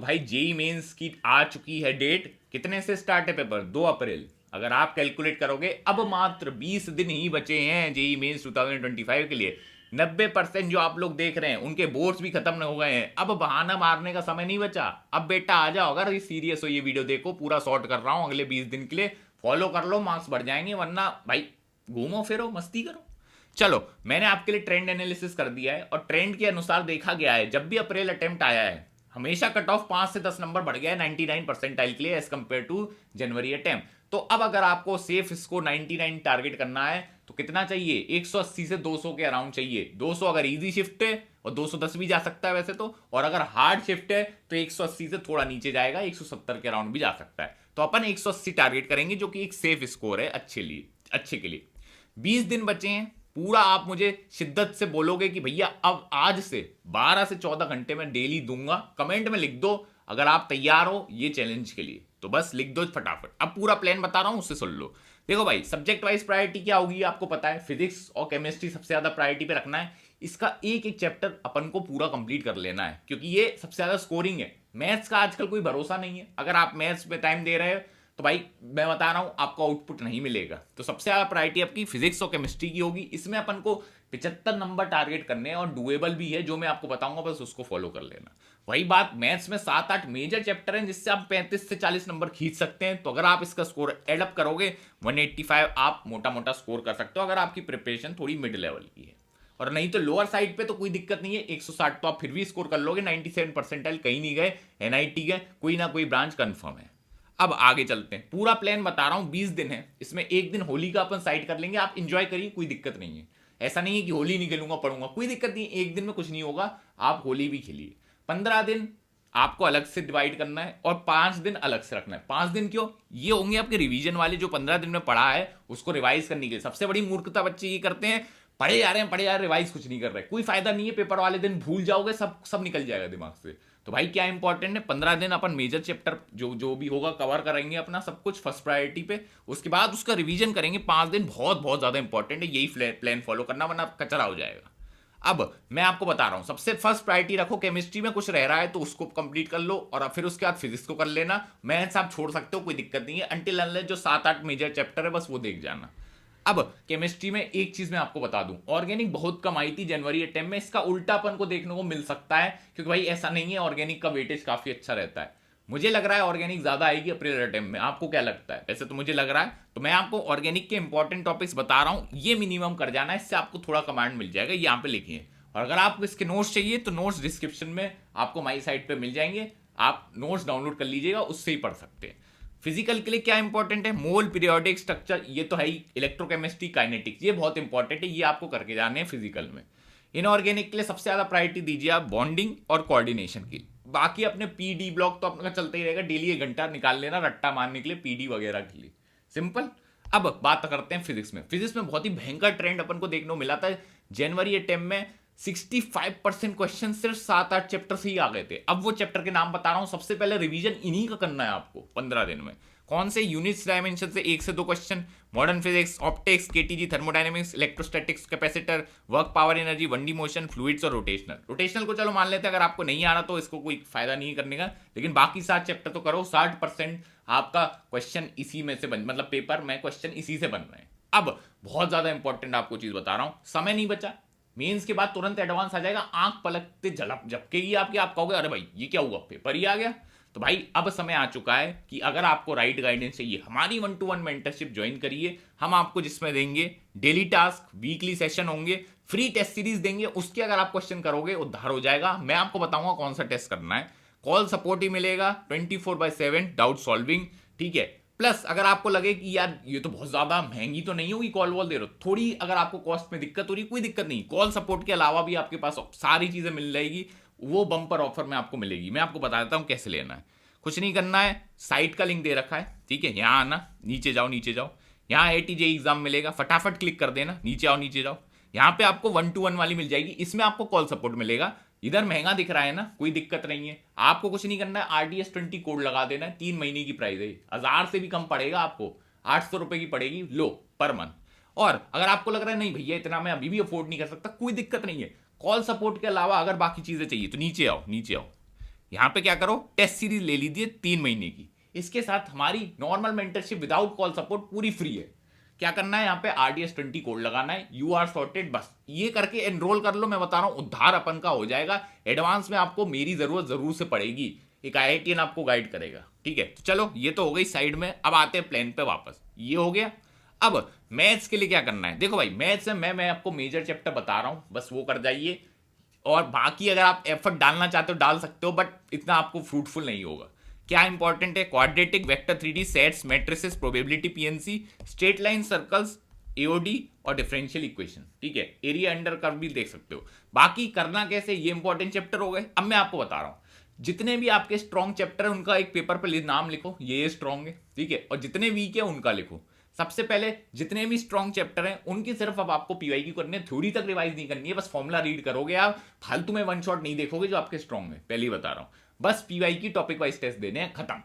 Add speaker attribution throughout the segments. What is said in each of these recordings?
Speaker 1: भाई JEE mains की आ चुकी है डेट। कितने से स्टार्ट है पेपर? 2 अप्रैल। अगर आप कैलकुलेट करोगे अब मात्र 20 दिन ही बचे हैं जेई मेंस 2025 के लिए। 90% जो आप लोग देख रहे हैं उनके बोर्ड्स भी खत्म हो गए हैं। अब बहाना मारने का समय नहीं बचा। अब बेटा आ जाओ, अगर सीरियस हो ये वीडियो देखो, पूरा शॉर्ट कर रहा हूं अगले 20 दिन के लिए, फॉलो कर लो, मार्क्स बढ़ जाएंगे। वरना भाई घूमो फिरो मस्ती करो। चलो, मैंने आपके लिए ट्रेंड एनालिसिस कर दिया है और ट्रेंड के अनुसार देखा गया है जब भी अप्रैल अटेम्प्ट आया है हमेशा कट ऑफ 5 से 10 नंबर बढ़ गया है 99 परसेंटाइल के लिए एज कंपेयर टू जनवरी अटेम्प्ट। तो अब अगर आपको सेफ स्कोर 99 टारगेट करना है तो कितना चाहिए? 180 से 200 के अराउंड चाहिए। 200 अगर इजी शिफ्ट है और 210 भी जा सकता है वैसे तो, और अगर हार्ड शिफ्ट है तो 180 से थोड़ा नीचे जाएगा, 170 के अराउंड भी जा सकता है। तो अपन 180 टारगेट करेंगे जो कि एक सेफ स्कोर है अच्छे के लिए। 20 दिन बचे हैं। पूरा आप मुझे शिद्दत से बोलोगे कि भैया अब आज से 12 से 14 घंटे में डेली दूंगा, कमेंट में लिख दो अगर आप तैयार हो ये चैलेंज के लिए। तो बस लिख दो फटाफट। अब पूरा प्लान बता रहा हूं, उससे सुन लो। देखो भाई, सब्जेक्ट वाइज प्रायोरिटी क्या होगी आपको पता है। फिजिक्स और केमिस्ट्री सबसे ज्यादा प्रायोरिटी पे रखना है। इसका एक एक चैप्टर अपन को पूरा कंप्लीट कर लेना है क्योंकि ये सबसे ज्यादा स्कोरिंग है। मैथ्स का आजकल कोई भरोसा नहीं है। अगर आप मैथ्स पे टाइम दे रहे हो तो भाई मैं बता रहा हूं आपको आउटपुट नहीं मिलेगा। तो सबसे ज्यादा प्रायोरिटी आपकी फिजिक्स और केमिस्ट्री की होगी। इसमें अपन को 75 नंबर टारगेट करने हैं और डुएबल भी है, जो मैं आपको बताऊंगा, बस उसको फॉलो कर लेना। वही बात, मैथ्स में 7-8 मेजर चैप्टर हैं जिससे आप 35 से 40 नंबर खींच सकते हैं। तो अगर आप इसका स्कोर एडअप करोगे 185 आप मोटा मोटा स्कोर कर सकते हो अगर आपकी प्रिपरेशन थोड़ी मिड लेवल की है। और नहीं तो लोअर साइड पे तो कोई दिक्कत नहीं है, 160 तो आप फिर भी स्कोर कर लोगे। 97 परसेंटाइल कहीं नहीं गए, एनआईटी गए, कोई ना कोई ब्रांच कंफर्म है। अब आगे चलते हैं। पूरा प्लान बता रहा हूं, 20 दिन है, इसमें एक दिन होली का अपन साइड कर लेंगे। आप इंजॉय करिए, कोई दिक्कत नहीं है। ऐसा नहीं है कि होली नहीं खेलूंगा पढ़ूंगा, कोई दिक्कत नहीं, एक दिन में कुछ नहीं होगा, आप होली भी खेलिए। 15 दिन आपको अलग से डिवाइड करना है और 5 दिन अलग से रखना है। 5 दिन क्यों? ये होंगे आपके रिवीजन वाले, जो 15 दिन में पढ़ा है उसको रिवाइज करने के लिए। सबसे बड़ी मूर्खता बच्चे ये करते हैं, पढ़े जा रहे हैं पढ़े जा रहे हैं, रिवाइज कुछ नहीं कर रहे, कोई फायदा नहीं है। पेपर वाले दिन भूल जाओगे, सब निकल जाएगा दिमाग से। तो भाई क्या इंपॉर्टेंट है, 15 दिन अपन मेजर चैप्टर जो भी होगा कवर करेंगे अपना सब कुछ फर्स्ट प्रायोरिटी पे। उसके बाद उसका रिवीजन करेंगे। 5 दिन बहुत बहुत ज्यादा इंपॉर्टेंट है, यही प्लान फॉलो करना वरना कचरा हो जाएगा। अब मैं आपको बता रहा हूं, सबसे फर्स्ट प्रायोरिटी रखो, केमिस्ट्री में कुछ रह रहा है तो उसको कंप्लीट कर लो और फिर उसके बाद फिजिक्स को कर लेना। मैथ्स आप छोड़ सकते हो, कोई दिक्कत नहीं है, अनटिल अनलेस जो 7-8 मेजर चैप्टर है बस वो देख जाना। अब केमिस्ट्री में एक चीज मैं आपको बता दूं, ऑर्गेनिक बहुत कम आई थी जनवरी अटेम्प्ट में, इसका उल्टा अपन को देखने को मिल सकता है क्योंकि भाई ऐसा नहीं है, ऑर्गेनिक का वेटेज काफी अच्छा रहता है। मुझे लग रहा है ऑर्गेनिक ज्यादा आएगी अप्रैल अटेम्प्ट में, आपको क्या लगता है? वैसे तो मुझे लग रहा है। तो मैं आपको ऑर्गेनिक के इंपॉर्टेंट टॉपिक्स बता रहा हूं, ये मिनिमम कर जाना है, इससे आपको थोड़ा कमांड मिल जाएगा, यहाँ पे लिखिए। और अगर आपको इसके नोट्स चाहिए तो नोट्स डिस्क्रिप्शन में आपको माई साइट पे मिल जाएंगे, आप नोट्स डाउनलोड कर लीजिएगा, उससे ही पढ़ सकते हैं। फिजिकल के लिए क्या इंपॉर्टेंट है? मोल, पीरियोडिक स्ट्रक्चर, ये तो है ही। इलेक्ट्रोकेमिस्ट्री, काइनेटिक्स, ये बहुत इंपॉर्टेंट है, ये आपको करके जाने हैं फिजिकल में। इनऑर्गेनिक के लिए सबसे ज्यादा प्रायोरिटी दीजिए आप बॉन्डिंग और कोऑर्डिनेशन की। बाकी अपने पीडी ब्लॉक तो अपना चलता ही रहेगा, डेली 1 घंटा निकाल लेना रट्टा मारने के लिए, पीडी वगैरह के लिए, सिंपल। अब बात करते हैं फिजिक्स में। फिजिक्स में बहुत ही भयंकर ट्रेंड अपन को देखने को मिला था जनवरी अटेम्प्ट में। 65% क्वेश्चन सिर्फ 7-8 चैप्टर से ही आ गए थे। अब वो चैप्टर के नाम बता रहा हूं। सबसे पहले रिवीजन इन्हीं का करना है आपको 15 दिन में। कौन से? यूनिट्स डायमेंशन से 1 से 2 question, modern physics, optics, KTG, thermodynamics, electrostatics, capacitor, work, power, energy, 1D motion, fluids और रोटेशनल को चलो मान लेते हैं, अगर आपको नहीं आ रहा तो इसको कोई फायदा नहीं करने का, लेकिन बाकी 7 चैप्टर तो करो। 60% आपका क्वेश्चन इसी में से मतलब पेपर में क्वेश्चन इसी से बन रहे हैं। अब बहुत ज्यादा इंपॉर्टेंट आपको चीज बता रहा हूं, समय नहीं बचा। मेंस के बाद तुरंत एडवांस आ जाएगा, आंख पलकते झपकेगी आपकी, आप कहोगे अरे भाई ये क्या हुआ, पेपर ही आ गया। तो भाई अब समय आ चुका है कि अगर आपको राइट गाइडेंस चाहिए, हमारी 1-to-1 मेंटरशिप ज्वाइन करिए। हम आपको जिसमें देंगे डेली टास्क, वीकली सेशन होंगे, फ्री टेस्ट सीरीज देंगे, उसके अगर आप क्वेश्चन करोगे उद्धार हो जाएगा। मैं आपको बताऊंगा कौन सा टेस्ट करना है। कॉल सपोर्ट ही मिलेगा 24/7 डाउट सॉल्विंग, ठीक है। प्लस अगर आपको लगे कि यार ये तो बहुत ज्यादा महंगी तो नहीं होगी, कॉल वॉल दे रहे हो, थोड़ी अगर आपको कॉस्ट में दिक्कत हो रही, कोई दिक्कत नहीं, कॉल सपोर्ट के अलावा भी आपके पास सारी चीजें मिल जाएगी, वो बम्पर ऑफर में आपको मिलेगी। मैं आपको बता देता हूं कैसे लेना है। कुछ नहीं करना है, साइट का लिंक दे रखा है, ठीक है, यहां आना, नीचे जाओ यहां ATJ एग्जाम मिलेगा, फटाफट क्लिक कर देना, नीचे जाओ। यहां पे आपको 1-to-1 वाली मिल जाएगी, इसमें आपको कॉल सपोर्ट मिलेगा। इधर महंगा दिख रहा है ना, कोई दिक्कत नहीं है, आपको कुछ नहीं करना है, RDS20 कोड लगा देना है, 3 महीने की प्राइस है, 1000 से भी कम पड़ेगा आपको, 800 रुपए की पड़ेगी लो पर मंथ। और अगर आपको लग रहा है नहीं भैया इतना मैं अभी भी अफोर्ड नहीं कर सकता, कोई दिक्कत नहीं है, कॉल सपोर्ट के अलावा अगर बाकी चीजें चाहिए तो नीचे आओ। यहाँ पे क्या करो, टेस्ट सीरीज ले लीजिए 3 महीने की, इसके साथ हमारी normal mentorship without call support पूरी फ्री है। क्या करना है, यहाँ पे RDS20 कोड लगाना है, यू आर सॉर्टेड, बस ये करके एनरोल कर लो। मैं बता रहा हूँ उद्धार अपन का हो जाएगा। एडवांस में आपको मेरी जरूरत जरूर से पड़ेगी, एक IITian आपको गाइड करेगा, ठीक है। तो चलो ये तो हो गई साइड में, अब आते हैं प्लान पे वापस। ये हो गया। अब मैथ्स के लिए क्या करना है, देखो भाई मैथ्स में मैं आपको मेजर चैप्टर बता रहा हूँ, बस वो कर जाइए। और बाकी अगर आप एफर्ट डालना चाहते हो डाल सकते हो, बट इतना आपको फ्रूटफुल नहीं होगा। क्या इंपॉर्टेंट है, quadratic, vector 3D, sets, matrices, probability, PNC, straight line, circles, AOD और डिफरेंशियल इक्वेशन, ठीक है। एरिया अंडर कर्व भी देख सकते हो। बाकी करना कैसे, ये इंपॉर्टेंट चैप्टर हो गए। अब मैं आपको बता रहा हूँ, जितने भी आपके स्ट्रॉन्ग चैप्टर है उनका एक पेपर पर नाम लिखो, ये स्ट्रॉन्ग है, ठीक है, और जितने वीक है उनका लिखो। सबसे पहले जितने भी स्ट्रॉन्ग चैप्टर हैं उनकी सिर्फ अब आपको PYQ करनी है, थ्योरी तक रिवाइज नहीं करनी है, बस फॉर्मूला रीड करोगे आप, फालतू में वन शॉट नहीं देखोगे जो आपके स्ट्रॉन्ग है, पहले ही बता रहा हूं। बस PYQ टॉपिक वाइज टेस्ट देने हैं, खत्म।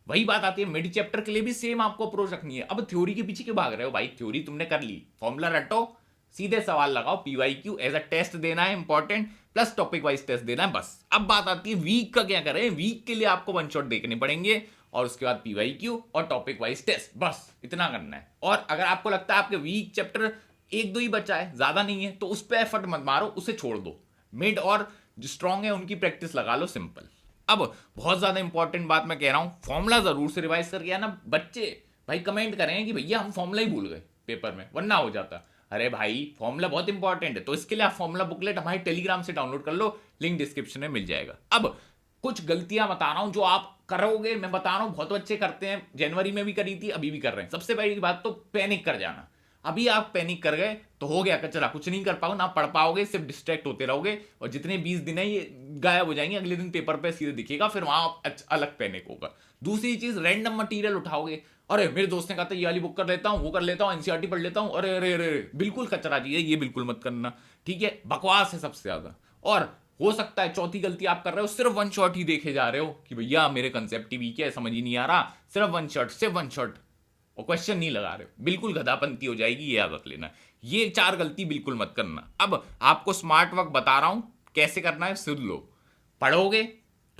Speaker 1: वही बात आती है मिड चैप्टर के लिए भी सेम आपको अप्रोच रखनी है। अब थ्योरी के पीछे क्यों भाग रहे हो भाई, थ्योरी तुमने कर ली, फॉर्मूला रटो, सीधे सवाल लगाओ, PYQ एज अ टेस्ट देना है important, plus topic wise test देना है, बस। अब बात आती है वीक का क्या करें, वीक के लिए आपको वन शॉट देखने पड़ेंगे और उसके बाद PYQ और टॉपिक वाइज टेस्ट, बस इतना करना है। और अगर आपको लगता है आपके वीक चैप्टर एक दो ही बचा है, ज्यादा नहीं है, तो उस पर एफर्ट मत मारो, उसे छोड़ दो। मिड और जो स्ट्रॉन्ग है उनकी प्रैक्टिस लगा लो, सिंपल। अब बहुत ज्यादा इंपॉर्टेंट बात मैं कह रहा हूं, फॉर्मूला जरूर से रिवाइज करके आना। बच्चे भाई कमेंट करें कि भैया हम फॉर्मूला ही भूल गए पेपर में, वरना हो जाता। अरे भाई फॉर्मूला बहुत इंपॉर्टेंट है, तो इसके लिए आप फॉर्मूला बुकलेट हमारे टेलीग्राम से डाउनलोड कर लो, लिंक डिस्क्रिप्शन में मिल जाएगा। अब कुछ गलतियां बता रहा हूं जो आप करोगे, मैं बता रहा हूं बहुत बच्चे करते हैं, जनवरी में भी करी थी, अभी भी कर रहे हैं। सबसे पहली बात तो पैनिक कर जाना। अभी आप पैनिक कर गए तो हो गया कचरा, कुछ नहीं कर पाओगे, ना पढ़ पाओगे, सिर्फ डिस्ट्रैक्ट होते रहोगे, और जितने 20 दिन है ये गायब हो जाएंगे, अगले दिन पेपर पे सीधे दिखेगा, फिर वहां अलग पैनिक होगा। दूसरी चीज, रैंडम मटेरियल उठाओगे, अरे मेरे दोस्त ने कहा था ये वाली बुक कर लेता हूँ, वो कर लेता हूँ, NCERT पढ़ लेता हूँ, अरे अरे अरे, बिल्कुल कचरा चीज है, ये बिल्कुल मत करना, ठीक है, बकवास है सबसे ज्यादा। और हो सकता है चौथी गलती आप कर रहे हो, सिर्फ वन शॉट ही देखे जा रहे हो कि भैया मेरे कंसेप्ट ही वीक है, समझ ही नहीं आ रहा, सिर्फ वन शॉट और क्वेश्चन नहीं लगा रहे हो, बिल्कुल गधापंती हो जाएगी, ये याद रख लेना। ये 4 गलती बिल्कुल मत करना। अब आपको स्मार्ट वर्क बता रहा हूं कैसे करना है, सुन लो। पढ़ोगे,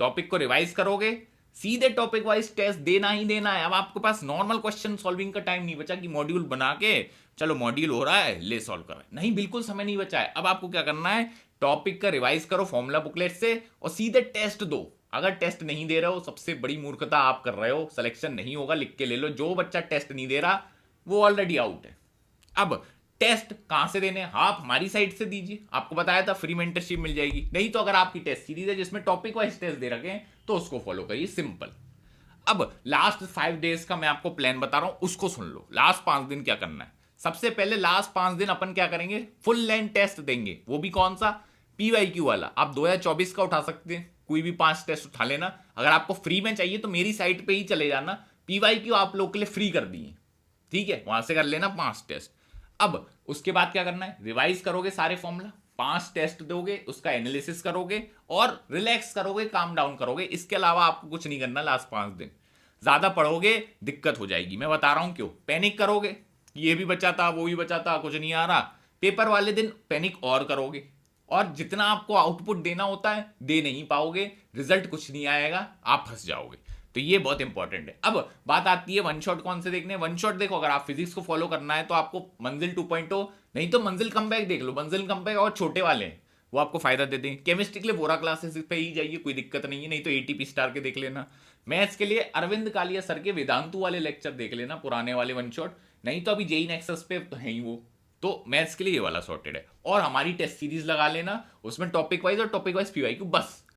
Speaker 1: टॉपिक को रिवाइज करोगे, सीधे टॉपिक वाइज टेस्ट देना ही देना है। अब आपके पास नॉर्मल क्वेश्चन सॉल्विंग का टाइम नहीं बचा कि मॉड्यूल बना के चलो मॉड्यूल हो रहा है ले सॉल्व कर रहे हैं, नहीं, बिल्कुल समय नहीं बचा है। अब आपको क्या करना है, टॉपिक का रिवाइज करो फॉर्मूला बुकलेट से और सीधे टेस्ट दो। अगर टेस्ट नहीं दे रहे हो, सबसे बड़ी मूर्खता आप कर रहे हो, सिलेक्शन नहीं होगा, लिख के ले लो। जो बच्चा टेस्ट नहीं दे रहा वो ऑलरेडी आउट है। अब टेस्ट कहां से देने, आप हमारी साइट से दीजिए, आपको बताया था फ्री मेंटरशिप मिल जाएगी। नहीं तो अगर आपकी टेस्ट सीरीज है जिसमें टॉपिक वाइज टेस्ट दे रखे हैं तो उसको फॉलो करिए, सिंपल। अब लास्ट 5 डेज का मैं आपको प्लान बता रहा हूं, उसको सुन लो। लास्ट 5 दिन क्या करना है, सबसे पहले लास्ट 5 दिन अपन क्या करेंगे, फुल लेंथ टेस्ट देंगे। वो भी कौन सा, PYQ वाला। आप 2024 का उठा सकते हैं, कोई भी 5 टेस्ट उठा लेना। अगर आपको फ्री में चाहिए तो मेरी साइट पे ही चले जाना, PYQ आप लोग के लिए फ्री कर दिए, ठीक है, वहां से कर लेना 5 टेस्ट। अब उसके बाद क्या करना है, रिवाइज करोगे सारे फॉर्मूला, 5 टेस्ट दोगे, उसका एनालिसिस करोगे और रिलैक्स करोगे, काम डाउन करोगे। इसके अलावा आपको कुछ नहीं करना लास्ट 5 दिन। ज्यादा पढ़ोगे दिक्कत हो जाएगी, मैं बता रहा हूं क्यों। पैनिक करोगे, ये भी बचा था वो भी बचा था, कुछ नहीं आ रहा, पेपर वाले दिन पैनिक और करोगे, और जितना आपको आउटपुट देना होता है दे नहीं पाओगे, रिजल्ट कुछ नहीं आएगा, आप फंस जाओगे। तो ये बहुत इंपॉर्टेंट है। अब बात आती है वन शॉट कौन से देखने। वन शॉट देखो, अगर आप फिजिक्स को फॉलो करना है तो आपको मंजिल 2.0, नहीं तो मंजिल कमबैक देख लो। मंजिल कमबैक और छोटे वाले हैं वो आपको फायदा देते हैं। केमिस्ट्री के लिए वोरा क्लासेस पे ही जाइए, कोई दिक्कत नहीं है, नहीं तो ATP स्टार के देख लेना। मैथ्स के लिए अरविंद कालिया सर के वेदांतु वाले लेक्चर देख लेना, पुराने वाले वन शॉट, नहीं तो अभी JEE नेक्सस पे तो है ही वो। तो मैथ्स के लिए ये वाला सॉर्टेड है। और हमारी टेस्ट सीरीज लगा लेना, उसमें टॉपिक वाइज और टॉपिक वाइज PYQ, बस